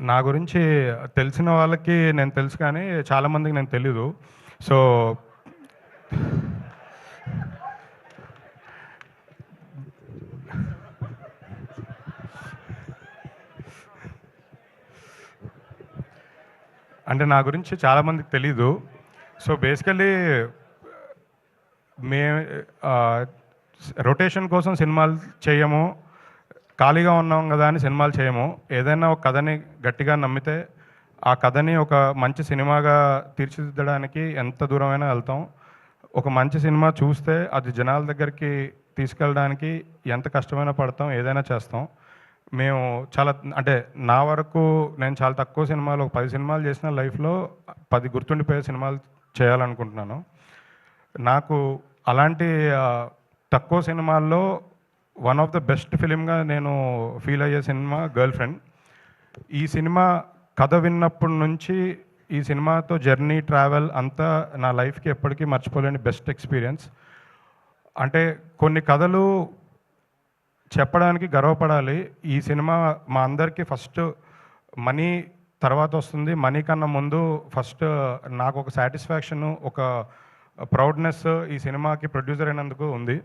నా గురించి తెలిసిన వాళ్ళకి నేను తెలుసు కానీ చాలామందికి నేను తెలీదు. సో అంటే నా గురించి చాలామందికి తెలీదు. సో బేసికల్లీ మే రొటేషన్ కోసం సినిమాలు చేయము. ఖాళీగా ఉన్నాం కదా అని సినిమాలు చేయము. ఏదైనా ఒక కథని గట్టిగా నమ్మితే ఆ కథని ఒక మంచి సినిమాగా తీర్చిదిద్దడానికి ఎంత దూరమైనా వెళ్తాం. ఒక మంచి సినిమా చూస్తే అది జనాల దగ్గరికి తీసుకెళ్ళడానికి ఎంత కష్టమైనా పడతాం, ఏదైనా చేస్తాం. మేము చాలా అంటే నా వరకు నేను చాలా తక్కువ సినిమాలు, ఒక 10 సినిమాలు చేసిన లైఫ్‌లో 10 గుర్తుండిపోయే సినిమాలు చేయాలనుకుంటున్నాను. నాకు అలాంటి తక్కువ సినిమాల్లో వన్ ఆఫ్ ద బెస్ట్ ఫిలింగా నేను ఫీల్ అయ్యే సినిమా 'గర్ల్ ఫ్రెండ్'. ఈ సినిమా కథ విన్నప్పటి నుంచి ఈ సినిమాతో జర్నీ, ట్రావెల్ అంతా నా లైఫ్‌కి ఎప్పటికీ మర్చిపోలేని బెస్ట్ ఎక్స్‌పీరియన్స్. అంటే కొన్ని కథలు చెప్పడానికి గర్వపడాలి. ఈ సినిమా మా అందరికీ ఫస్ట్ మనీ తర్వాత వస్తుంది. మనీ కన్నా ముందు ఫస్ట్ నాకొక సాటిస్ఫాక్షను, ఒక ప్రౌడ్‌నెస్ ఈ సినిమాకి ప్రొడ్యూసర్ అయినందుకు ఉంది.